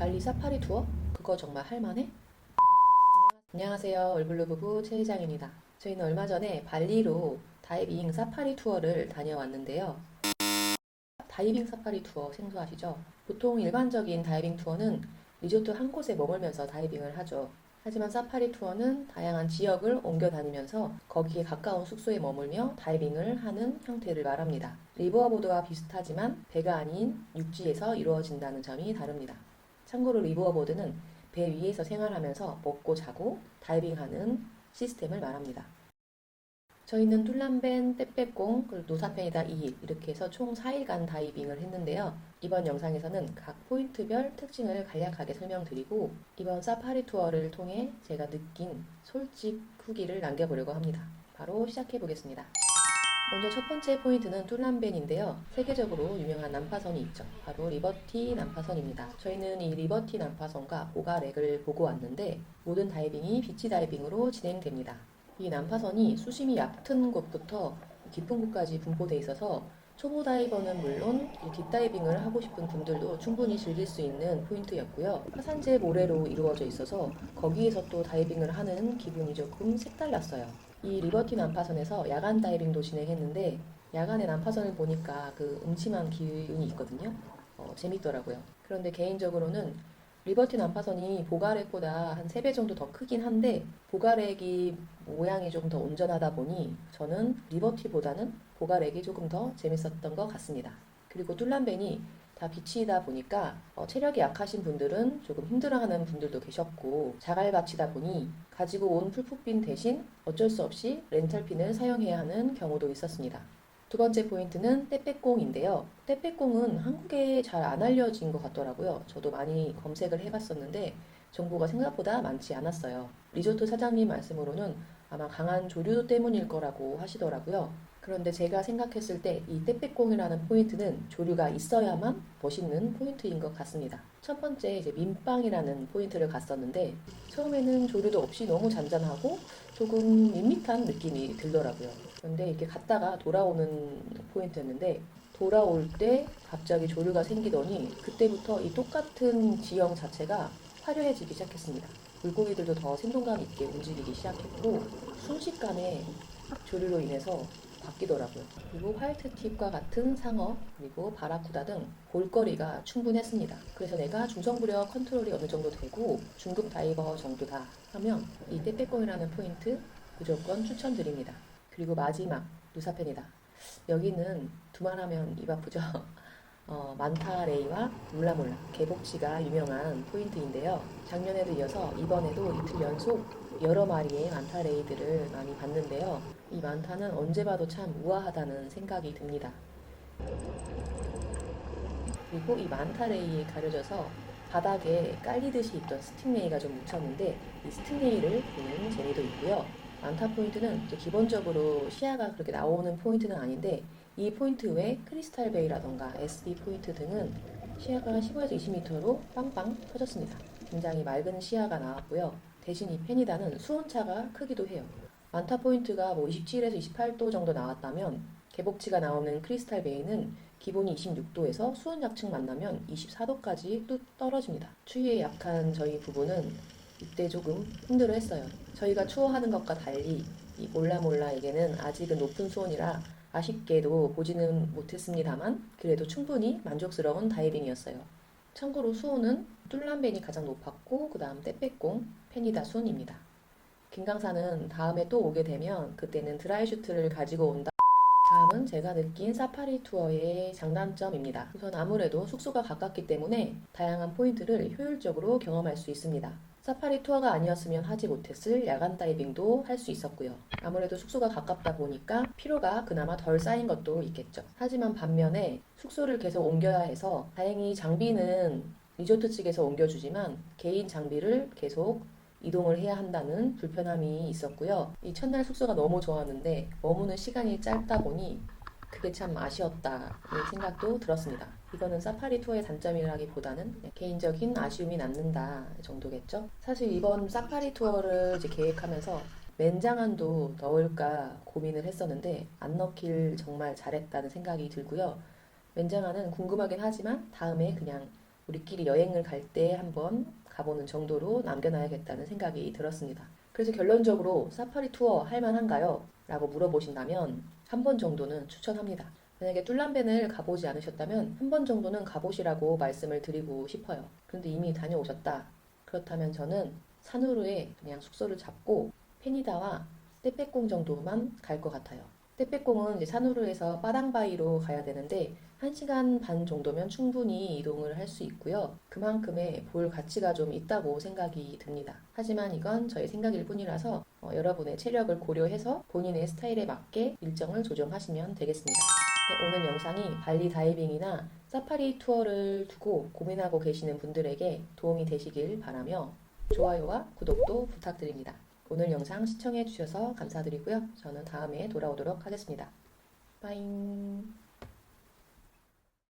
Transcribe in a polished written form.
발리 사파리 투어? 그거 정말 할만해? 안녕하세요. 얼굴로 부부 최 회장입니다. 저희는 얼마 전에 발리로 다이빙 사파리 투어를 다녀왔는데요. 다이빙 사파리 투어 생소하시죠? 보통 일반적인 다이빙 투어는 리조트 한 곳에 머물면서 다이빙을 하죠. 하지만 사파리 투어는 다양한 지역을 옮겨 다니면서 거기에 가까운 숙소에 머물며 다이빙을 하는 형태를 말합니다. 리버어보드와 비슷하지만 배가 아닌 육지에서 이루어진다는 점이 다릅니다. 참고로 리버어보드는 배 위에서 생활하면서 먹고 자고 다이빙하는 시스템을 말합니다. 저희는 툴란벤, 떼빼꽁, 그리고 노사펜이다 2일 이렇게 해서 총 4일간 다이빙을 했는데요. 이번 영상에서는 각 포인트별 특징을 간략하게 설명드리고 이번 사파리 투어를 통해 제가 느낀 솔직 후기를 남겨보려고 합니다. 바로 시작해 보겠습니다. 먼저 첫 번째 포인트는 툴란벤인데요. 세계적으로 유명한 난파선이 있죠. 바로 리버티 난파선입니다. 저희는 이 리버티 난파선과 보가렉을 보고 왔는데 모든 다이빙이 비치 다이빙으로 진행됩니다. 이 난파선이 수심이 얕은 곳부터 깊은 곳까지 분포되어 있어서 초보 다이버는 물론 딥다이빙을 하고 싶은 분들도 충분히 즐길 수 있는 포인트였고요. 화산재 모래로 이루어져 있어서 거기에서 또 다이빙을 하는 기분이 조금 색달랐어요. 이 리버티 난파선에서 야간 다이빙도 진행했는데 야간에 난파선을 보니까 그 음침한 기운이 있거든요. 재밌더라고요. 그런데 개인적으로는 리버티 난파선이 보가렉보다 한 3배 정도 더 크긴 한데 보가렉이 모양이 조금 더 온전하다 보니 저는 리버티보다는 보가렉이 조금 더 재밌었던 것 같습니다. 그리고 툴란벤이 다 비치이다 보니까 체력이 약하신 분들은 조금 힘들어하는 분들도 계셨고 자갈밭이다 보니 가지고 온 풀풋빈 대신 어쩔 수 없이 렌탈핀을 사용해야 하는 경우도 있었습니다. 두 번째 포인트는 떼빼꽁인데요. 떼빼꽁은 한국에 잘 안 알려진 것 같더라고요. 저도 많이 검색을 해봤었는데 정보가 생각보다 많지 않았어요. 리조트 사장님 말씀으로는 아마 강한 조류 때문일 거라고 하시더라고요. 그런데 제가 생각했을 때 이 떼빼꽁이라는 포인트는 조류가 있어야만 멋있는 포인트인 것 같습니다. 첫 번째 이제 민빵이라는 포인트를 갔었는데 처음에는 조류도 없이 너무 잔잔하고 조금 밋밋한 느낌이 들더라고요. 그런데 이렇게 갔다가 돌아오는 포인트였는데 돌아올 때 갑자기 조류가 생기더니 그때부터 이 똑같은 지형 자체가 화려해지기 시작했습니다. 물고기들도 더 생동감 있게 움직이기 시작했고 순식간에 조류로 인해서 바뀌더라고요. 그리고 화이트 팁과 같은 상어 그리고 바라쿠다 등 볼거리가 충분했습니다. 그래서 내가 중성부력 컨트롤이 어느 정도 되고 중급 다이버 정도다 하면 이 떼빼꽁이라는 포인트 무조건 추천드립니다. 그리고 마지막 누사펜이다. 여기는 두말하면 입 아프죠. 만타레이와 몰라몰라 개복치가 유명한 포인트인데요. 작년에도 이어서 이번에도 이틀 연속 여러 마리의 만타레이들을 많이 봤는데요. 이 만타는 언제 봐도 참 우아하다는 생각이 듭니다. 그리고 이 만타레이에 가려져서 바닥에 깔리듯이 있던 스팅레이가 좀 묻혔는데 이 스팅레이를 보는 재미도 있고요. 만타 포인트는 이제 기본적으로 시야가 그렇게 나오는 포인트는 아닌데 이 포인트 외에 크리스탈 베이라던가 SD 포인트 등은 시야가 15에서 20m로 빵빵 터졌습니다. 굉장히 맑은 시야가 나왔고요. 대신 이 페니다는 수온차가 크기도 해요. 만타 포인트가 뭐 27에서 28도 정도 나왔다면 개복치가 나오는 크리스탈 베이는 기본이 26도에서 수온 약층 만나면 24도까지 뚝 떨어집니다. 추위에 약한 저희 부부는 이때 조금 힘들어했어요. 저희가 추워하는 것과 달리 이 몰라몰라에게는 아직은 높은 수온이라 아쉽게도 보지는 못했습니다만 그래도 충분히 만족스러운 다이빙이었어요. 참고로 수온은 툴란벤이 가장 높았고 그 다음 떼빼꽁, 페니다 수온입니다. 김강사는 다음에 또 오게 되면 그때는 드라이 슈트를 가지고 온다. 다음은 제가 느낀 사파리 투어의 장단점입니다. 우선 아무래도 숙소가 가깝기 때문에 다양한 포인트를 효율적으로 경험할 수 있습니다. 사파리 투어가 아니었으면 하지 못했을 야간 다이빙도 할 수 있었고요. 아무래도 숙소가 가깝다 보니까 피로가 그나마 덜 쌓인 것도 있겠죠. 하지만 반면에 숙소를 계속 옮겨야 해서 다행히 장비는 리조트 측에서 옮겨주지만 개인 장비를 계속 이동을 해야 한다는 불편함이 있었고요. 이 첫날 숙소가 너무 좋았는데 머무는 시간이 짧다 보니 그게 참 아쉬웠다는 생각도 들었습니다. 이거는 사파리 투어의 단점이라기보다는 개인적인 아쉬움이 남는다 정도겠죠. 사실 이번 사파리 투어를 이제 계획하면서 맨장한도 넣을까 고민을 했었는데 안 넣길 정말 잘했다는 생각이 들고요. 맨장한은 궁금하긴 하지만 다음에 그냥 우리끼리 여행을 갈 때 한번 가보는 정도로 남겨놔야겠다는 생각이 들었습니다. 그래서 결론적으로 사파리 투어 할 만한가요? 라고 물어보신다면 한 번 정도는 추천합니다. 만약에 뚠란벤을 가보지 않으셨다면 한 번 정도는 가보시라고 말씀을 드리고 싶어요. 그런데 이미 다녀오셨다. 그렇다면 저는 산후루에 그냥 숙소를 잡고 페니다와 떼빼꽁 정도만 갈 것 같아요. 떼빼꽁은 이제 산후루에서 빠당바이로 가야 되는데 1시간 반 정도면 충분히 이동을 할 수 있고요. 그만큼의 볼 가치가 좀 있다고 생각이 듭니다. 하지만 이건 저의 생각일 뿐이라서 여러분의 체력을 고려해서 본인의 스타일에 맞게 일정을 조정하시면 되겠습니다. 네, 오늘 영상이 발리 다이빙이나 사파리 투어를 두고 고민하고 계시는 분들에게 도움이 되시길 바라며 좋아요와 구독도 부탁드립니다. 오늘 영상 시청해 주셔서 감사드리고요. 저는 다음에 돌아오도록 하겠습니다. 빠잉.